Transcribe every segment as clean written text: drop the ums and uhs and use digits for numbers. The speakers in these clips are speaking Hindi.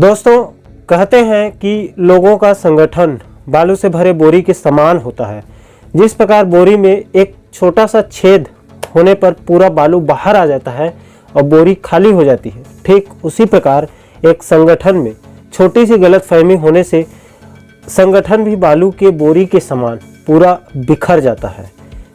दोस्तों, कहते हैं कि लोगों का संगठन बालू से भरे बोरी के समान होता है। जिस प्रकार बोरी में एक छोटा सा छेद होने पर पूरा बालू बाहर आ जाता है और बोरी खाली हो जाती है, ठीक उसी प्रकार एक संगठन में छोटी सी गलतफहमी होने से संगठन भी बालू के बोरी के समान पूरा बिखर जाता है।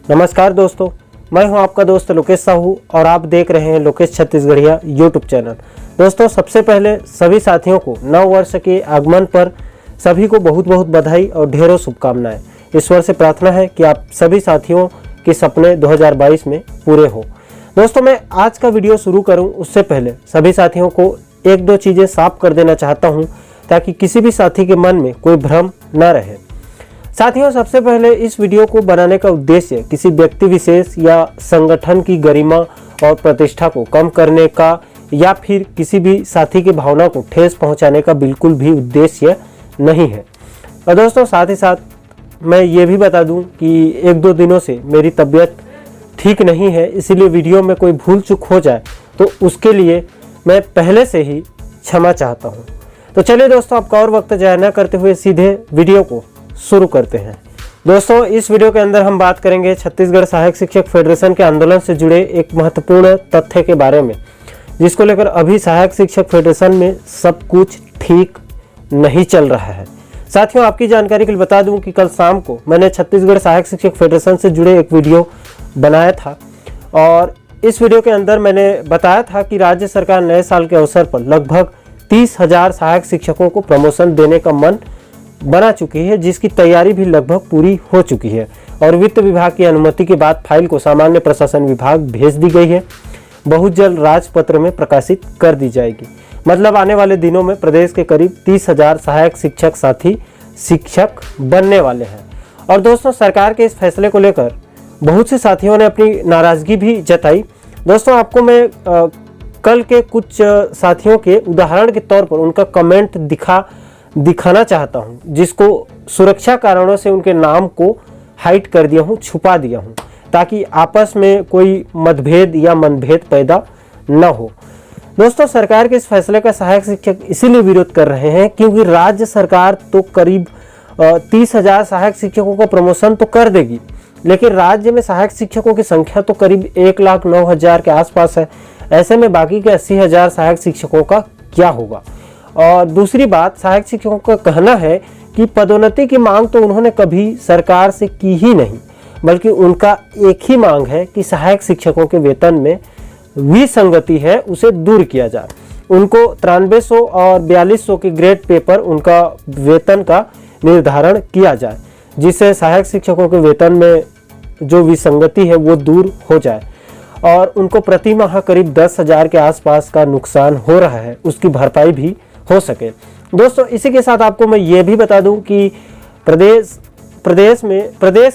नमस्कार दोस्तों, मैं हूं आपका दोस्त लोकेश साहू और आप देख रहे हैं लोकेश छत्तीसगढ़िया यूट्यूब चैनल। दोस्तों, सबसे पहले सभी साथियों को नव वर्ष के आगमन पर सभी को बहुत बहुत बधाई और ढेरों शुभकामनाएं। ईश्वर से प्रार्थना है कि आप सभी साथियों के सपने 2022 में पूरे हो। दोस्तों, मैं आज का वीडियो शुरू करूं उससे पहले सभी साथियों को एक दो चीज़ें साफ कर देना चाहता हूं ताकि किसी भी साथी के मन में कोई भ्रम न रहे। साथियों, सबसे पहले इस वीडियो को बनाने का उद्देश्य किसी व्यक्ति विशेष या संगठन की गरिमा और प्रतिष्ठा को कम करने का या फिर किसी भी साथी की भावना को ठेस पहुंचाने का बिल्कुल भी उद्देश्य नहीं है। और दोस्तों, साथ ही साथ मैं ये भी बता दूं कि एक दो दिनों से मेरी तबीयत ठीक नहीं है, इसीलिए वीडियो में कोई भूल चूक हो जाए तो उसके लिए मैं पहले से ही क्षमा चाहता हूं। तो चलिए दोस्तों, आपका और वक्त जाया न करते हुए सीधे वीडियो को शुरू करते हैं। दोस्तों, इस वीडियो के अंदर हम बात करेंगे छत्तीसगढ़ सहायक शिक्षक फेडरेशन के आंदोलन से जुड़े एक महत्वपूर्ण तथ्य के बारे में, जिसको लेकर अभी सहायक शिक्षक फेडरेशन में सब कुछ ठीक नहीं चल रहा है। साथियों, आपकी जानकारी के लिए बता दूं कि कल शाम को मैंने छत्तीसगढ़ सहायक शिक्षक फेडरेशन से जुड़े एक वीडियो बनाया था और इस वीडियो के अंदर मैंने बताया था कि राज्य सरकार नए साल के अवसर पर लगभग 30,000 सहायक शिक्षकों को प्रमोशन देने का मन बना चुकी है, जिसकी तैयारी भी लगभग पूरी हो चुकी है और वित्त विभाग की अनुमति के बाद फाइल को सामान्य प्रशासन विभाग भेज दी गई है। बहुत जल्द राजपत्र में प्रकाशित कर दी जाएगी। मतलब आने वाले दिनों में प्रदेश के करीब 30,000 सहायक शिक्षक साथी शिक्षक बनने वाले हैं। और दोस्तों, सरकार के इस फैसले को लेकर बहुत से साथियों ने अपनी नाराजगी भी जताई। दोस्तों, आपको मैं कल के कुछ साथियों के उदाहरण के तौर पर उनका कमेंट दिखाना चाहता हूं, जिसको सुरक्षा कारणों से उनके नाम को हाइड कर दिया हूं, छुपा दिया हूं, ताकि आपस में कोई मतभेद या मनभेद पैदा न हो। दोस्तों, सरकार के इस फैसले का सहायक शिक्षक इसीलिए विरोध कर रहे हैं क्योंकि राज्य सरकार तो करीब 30,000 सहायक शिक्षकों का प्रमोशन तो कर देगी, लेकिन राज्य में सहायक शिक्षकों की संख्या तो करीब 1,09,000 के आसपास है। ऐसे में बाकी के 80,000 सहायक शिक्षकों का क्या होगा। और दूसरी बात, सहायक शिक्षकों का कहना है कि पदोन्नति की मांग तो उन्होंने कभी सरकार से की ही नहीं, बल्कि उनका एक ही मांग है कि सहायक शिक्षकों के वेतन में विसंगति है उसे दूर किया जाए। उनको 9300 और 4200 के ग्रेड पे पर उनका वेतन का निर्धारण किया जाए, जिससे सहायक शिक्षकों के वेतन में जो विसंगति है वो दूर हो जाए और उनको प्रति माह करीब 10,000 के आसपास का नुकसान हो रहा है उसकी भरपाई भी हो सके। दोस्तों, इसी के साथ आपको मैं ये भी बता दूं कि प्रदेश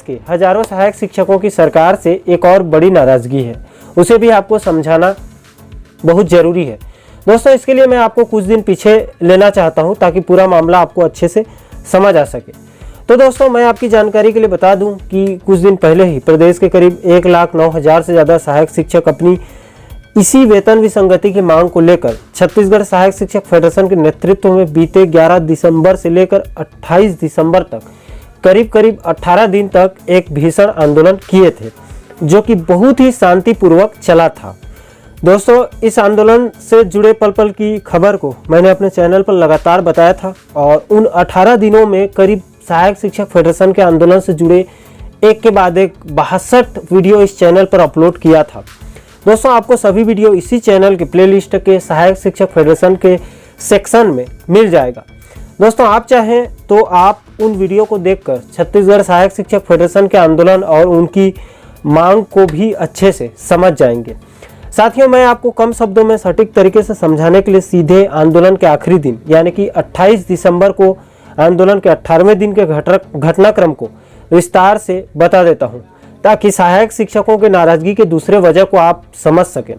के हजारों सहायक शिक्षकों की सरकार से एक और बड़ी नाराजगी है, उसे भी आपको समझाना बहुत जरूरी है। दोस्तों, इसके लिए मैं आपको कुछ दिन पीछे लेना चाहता हूं ताकि पूरा मामला आपको अच्छे से समझ आ सके। तो दोस्तों, मैं आपकी जानकारी के लिए बता दूं कि कुछ दिन पहले ही प्रदेश के करीब 1,09,000 से ज़्यादा सहायक शिक्षक अपनी इसी वेतन विसंगति की मांग को लेकर छत्तीसगढ़ सहायक शिक्षक फेडरेशन के नेतृत्व में बीते 11 दिसंबर से लेकर 28 दिसंबर तक करीब 18 दिन तक एक भीषण आंदोलन किए थे, जो कि बहुत ही शांतिपूर्वक चला था। दोस्तों, इस आंदोलन से जुड़े पल पल की खबर को मैंने अपने चैनल पर लगातार बताया था और उन 18 दिनों में करीब सहायक शिक्षक फेडरेशन के आंदोलन से जुड़े एक के बाद एक 62 वीडियो इस चैनल पर अपलोड किया था। दोस्तों, आपको सभी वीडियो इसी चैनल के प्लेलिस्ट के सहायक शिक्षक फेडरेशन के सेक्शन में मिल जाएगा। दोस्तों, आप चाहें तो आप उन वीडियो को देखकर छत्तीसगढ़ सहायक शिक्षक फेडरेशन के आंदोलन और उनकी मांग को भी अच्छे से समझ जाएंगे। साथियों, मैं आपको कम शब्दों में सटीक तरीके से समझाने के लिए सीधे आंदोलन के आखिरी दिन यानी कि 28 दिसंबर को आंदोलन के 18वें दिन के घटनाक्रम को विस्तार से बता देता हूं, ताकि सहायक शिक्षकों की नाराजगी के दूसरे वजह को आप समझ सकें।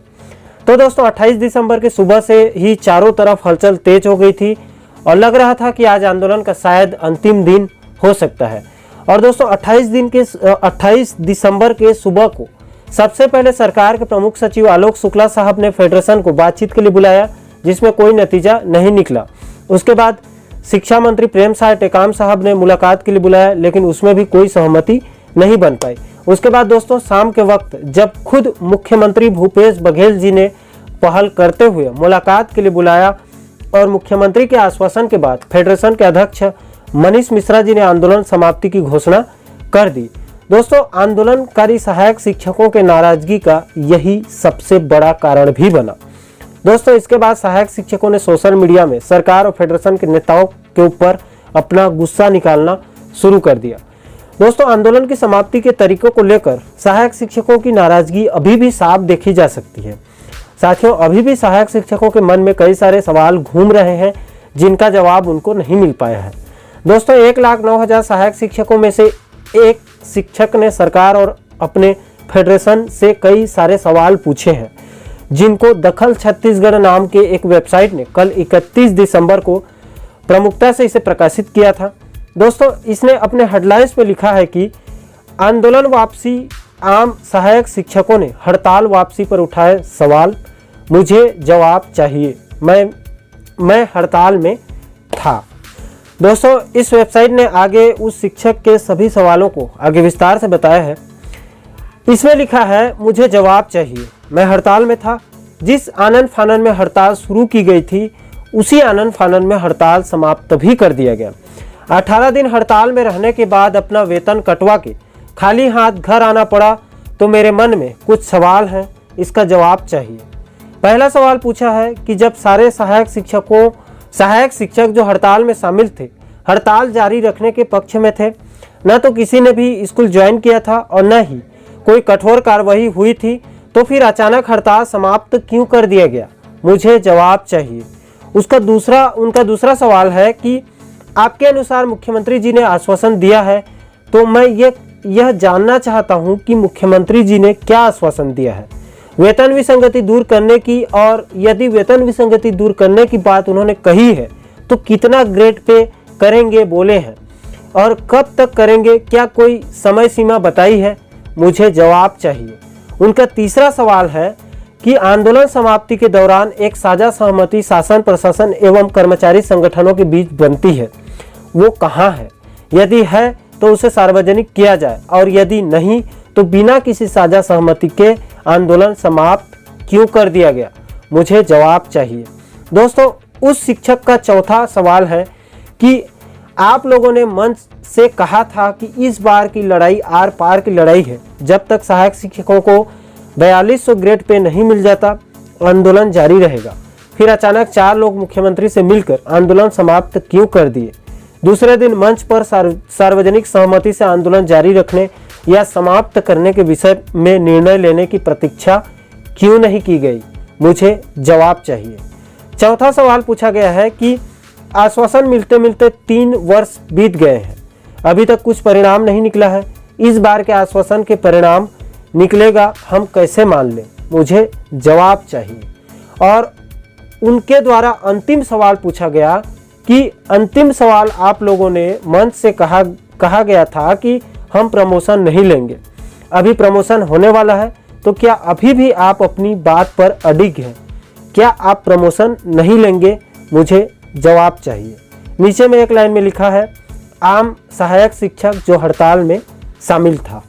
तो दोस्तों, 28 दिसंबर के सुबह से ही चारों तरफ हलचल तेज हो गई थी और लग रहा था कि आज आंदोलन का शायद अंतिम दिन हो सकता है। और दोस्तों, 28 दिसंबर के सुबह को सबसे पहले सरकार के प्रमुख सचिव आलोक शुक्ला साहब ने फेडरेशन को बातचीत के लिए बुलाया, जिसमें कोई नतीजा नहीं निकला। उसके बाद शिक्षा मंत्री प्रेम साय टेकाम साहब ने मुलाकात के लिए बुलाया, लेकिन उसमें भी कोई सहमति नहीं बन पाई। उसके बाद दोस्तों शाम के वक्त जब खुद मुख्यमंत्री भूपेश बघेल जी ने पहल करते हुए मुलाकात के लिए बुलाया और मुख्यमंत्री के आश्वासन के बाद फेडरेशन के अध्यक्ष मनीष मिश्रा जी ने आंदोलन समाप्ति की घोषणा कर दी। दोस्तों आंदोलनकारी सहायक शिक्षकों के नाराजगी का यही सबसे बड़ा कारण भी बना। दोस्तों इसके बाद सहायक शिक्षकों ने सोशल मीडिया में सरकार और फेडरेशन के नेताओं के ऊपर अपना गुस्सा निकालना शुरू कर दिया। दोस्तों आंदोलन की समाप्ति के तरीकों को लेकर सहायक शिक्षकों की नाराजगी अभी भी साफ देखी जा सकती है। साथियों अभी भी सहायक शिक्षकों के मन में कई सारे सवाल घूम रहे हैं जिनका जवाब उनको नहीं मिल पाया है। दोस्तों 1,09,000 सहायक शिक्षकों में से एक शिक्षक ने सरकार और अपने फेडरेशन से कई सारे सवाल पूछे हैं, जिनको दखल छत्तीसगढ़ नाम के एक वेबसाइट ने कल 31 दिसंबर को प्रमुखता से इसे प्रकाशित किया था। दोस्तों इसने अपने हेडलाइंस में लिखा है कि आंदोलन वापसी, आम सहायक शिक्षकों ने हड़ताल वापसी पर उठाए सवाल, मुझे जवाब चाहिए, मैं हड़ताल में था। दोस्तों इस वेबसाइट ने आगे उस शिक्षक के सभी सवालों को आगे विस्तार से बताया है। इसमें लिखा है, मुझे जवाब चाहिए, मैं हड़ताल में था। जिस आनन फानन में हड़ताल शुरू की गई थी उसी आनन फानन में हड़ताल समाप्त भी कर दिया गया। 18 दिन हड़ताल में रहने के बाद अपना वेतन कटवा के खाली हाथ घर आना पड़ा, तो मेरे मन में कुछ सवाल हैं, इसका जवाब चाहिए। पहला सवाल पूछा है कि जब सारे सहायक शिक्षक जो हड़ताल में शामिल थे हड़ताल जारी रखने के पक्ष में थे, न तो किसी ने भी स्कूल ज्वाइन किया था और न ही कोई कठोर कार्रवाई हुई थी, तो फिर अचानक हड़ताल समाप्त क्यों कर दिया गया, मुझे जवाब चाहिए। उनका दूसरा सवाल है कि आपके अनुसार मुख्यमंत्री जी ने आश्वासन दिया है, तो मैं यह जानना चाहता हूं कि मुख्यमंत्री जी ने क्या आश्वासन दिया है वेतन विसंगति दूर करने की, और यदि वेतन विसंगति दूर करने की बात उन्होंने कही है तो कितना ग्रेड पे करेंगे बोले हैं और कब तक करेंगे, क्या कोई समय सीमा बताई है, मुझे जवाब चाहिए। उनका तीसरा सवाल है कि आंदोलन समाप्ति के दौरान एक साझा सहमति शासन, प्रशासन एवं कर्मचारी संगठनों के बीच बनती है, वो कहाँ है, यदि है तो उसे सार्वजनिक किया जाए, और यदि नहीं तो बिना किसी साझा सहमति के आंदोलन समाप्त क्यों कर दिया गया, मुझे जवाब चाहिए। दोस्तों उस शिक्षक का चौथा सवाल है कि आप लोगों ने मंच से कहा था कि इस बार की लड़ाई आर पार की लड़ाई है, जब तक सहायक शिक्षकों को 4200 ग्रेड पे नहीं मिल जाता आंदोलन जारी रहेगा। फिर अचानक 4 लोग मुख्यमंत्री से मिलकर आंदोलन समाप्त क्यों कर दिए। दूसरे दिन मंच पर सार्वजनिक सहमति से आंदोलन जारी रखने या समाप्त करने के विषय में निर्णय लेने की प्रतीक्षा क्यों नहीं की गई, मुझे जवाब चाहिए। चौथा सवाल पूछा गया है कि आश्वासन मिलते मिलते 3 वर्ष बीत गए हैं, अभी तक कुछ परिणाम नहीं निकला है, इस बार के आश्वासन के परिणाम निकलेगा हम कैसे मान लें, मुझे जवाब चाहिए। और उनके द्वारा अंतिम सवाल पूछा गया कि अंतिम सवाल आप लोगों ने मंच से कहा गया था कि हम प्रमोशन नहीं लेंगे, अभी प्रमोशन होने वाला है, तो क्या अभी भी आप अपनी बात पर अडिग हैं, क्या आप प्रमोशन नहीं लेंगे, मुझे जवाब चाहिए। नीचे में एक लाइन में लिखा है, आम सहायक शिक्षक जो हड़ताल में शामिल था।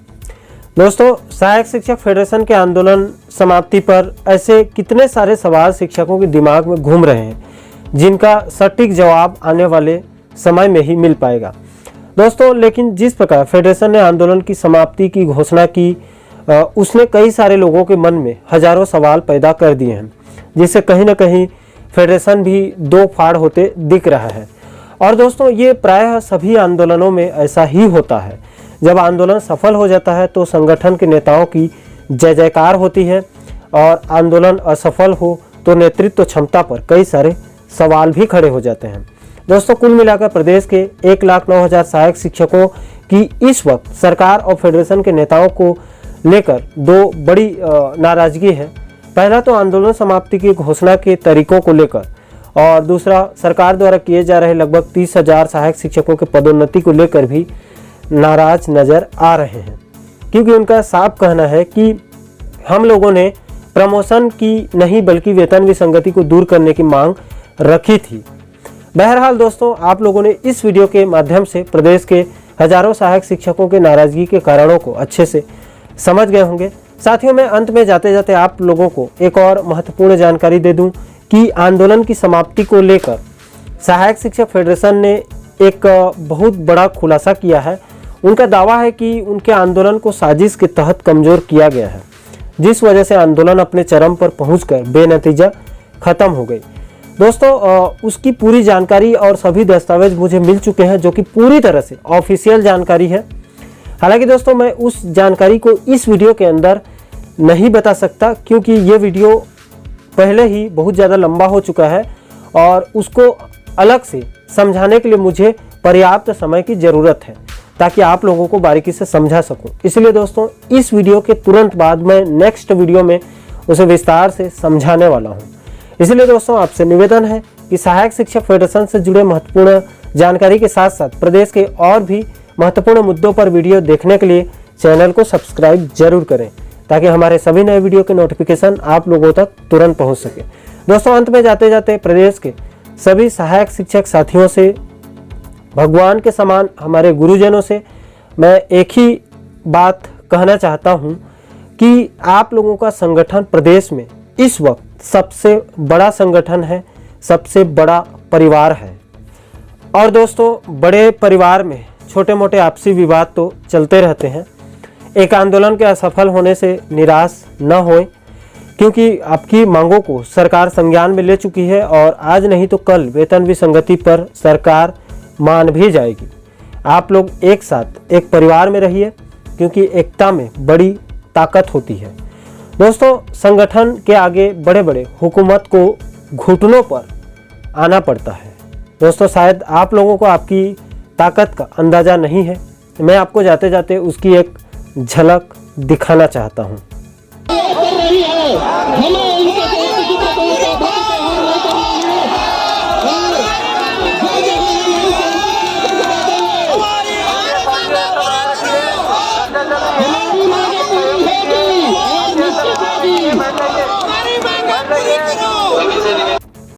दोस्तों सहायक शिक्षक फेडरेशन के आंदोलन समाप्ति पर ऐसे कितने सारे सवाल शिक्षकों के दिमाग में घूम रहे हैं, जिनका सटीक जवाब आने वाले समय में ही मिल पाएगा। दोस्तों लेकिन जिस प्रकार फेडरेशन ने आंदोलन की समाप्ति की घोषणा की, उसने कई सारे लोगों के मन में हजारों सवाल पैदा कर दिए हैं, जिससे कहीं ना कहीं फेडरेशन भी दो फाड़ होते दिख रहा है। और दोस्तों ये प्रायः सभी आंदोलनों में ऐसा ही होता है, जब आंदोलन सफल हो जाता है तो संगठन के नेताओं की जय जयकार होती है, और आंदोलन असफल हो तो नेतृत्व क्षमता पर कई सारे सवाल भी खड़े हो जाते हैं। दोस्तों कुल मिलाकर प्रदेश के 1,09,000 सहायक शिक्षकों की इस वक्त सरकार और फेडरेशन के नेताओं को लेकर दो बड़ी नाराजगी है। पहला तो आंदोलन समाप्ति की घोषणा के तरीकों को लेकर, और दूसरा सरकार द्वारा किए जा रहे लगभग 30,000 सहायक शिक्षकों के पदोन्नति को लेकर भी नाराज नजर आ रहे हैं, क्योंकि उनका साफ कहना है कि हम लोगों ने प्रमोशन की नहीं बल्कि वेतन विसंगति को दूर करने की मांग रखी थी। बहरहाल दोस्तों, आप लोगों ने इस वीडियो के माध्यम से प्रदेश के हजारों सहायक शिक्षकों के नाराजगी के कारणों को अच्छे से समझ गए होंगे। साथियों, मैं अंत में जाते जाते आप लोगों को एक और महत्वपूर्ण जानकारी दे दूं कि आंदोलन की समाप्ति को लेकर सहायक शिक्षक फेडरेशन ने एक बहुत बड़ा खुलासा किया है। उनका दावा है कि उनके आंदोलन को साजिश के तहत कमजोर किया गया है, जिस वजह से आंदोलन अपने चरम पर पहुंचकर बेनतीजा खत्म हो गई। दोस्तों, उसकी पूरी जानकारी और सभी दस्तावेज मुझे मिल चुके हैं, जो कि पूरी तरह से ऑफिशियल जानकारी है। हालांकि दोस्तों, मैं उस जानकारी को इस वीडियो के अंदर नहीं बता सकता, क्योंकि ये वीडियो पहले ही बहुत ज़्यादा लंबा हो चुका है और उसको अलग से समझाने के लिए मुझे पर्याप्त समय की ज़रूरत है, ताकि आप लोगों को बारीकी से समझा सकूं। इसलिए दोस्तों, इस वीडियो के तुरंत बाद मैं नेक्स्ट वीडियो में उसे विस्तार से समझाने वाला हूं। इसलिए दोस्तों, आपसे निवेदन है कि सहायक शिक्षक फेडरेशन से जुड़े महत्वपूर्ण जानकारी के साथ साथ प्रदेश के और भी महत्वपूर्ण मुद्दों पर वीडियो देखने के लिए चैनल को सब्सक्राइब जरूर करें, ताकि हमारे सभी नए वीडियो के नोटिफिकेशन आप लोगों तक तुरंत पहुंच सके। दोस्तों, अंत में जाते जाते प्रदेश के सभी सहायक शिक्षक साथियों से, भगवान के समान हमारे गुरुजनों से मैं एक ही बात कहना चाहता हूं कि आप लोगों का संगठन प्रदेश में इस वक्त सबसे बड़ा संगठन है, सबसे बड़ा परिवार है। और दोस्तों, बड़े परिवार में छोटे मोटे आपसी विवाद तो चलते रहते हैं। एक आंदोलन के असफल होने से निराश न होएं, क्योंकि आपकी मांगों को सरकार संज्ञान में ले चुकी है और आज नहीं तो कल वेतन विसंगति पर सरकार मान भी जाएगी। आप लोग एक साथ एक परिवार में रहिए, क्योंकि एकता में बड़ी ताकत होती है। दोस्तों, संगठन के आगे बड़े बड़े हुकूमत को घुटनों पर आना पड़ता है। दोस्तों, शायद आप लोगों को आपकी ताकत का अंदाज़ा नहीं है। मैं आपको जाते जाते उसकी एक झलक दिखाना चाहता हूँ।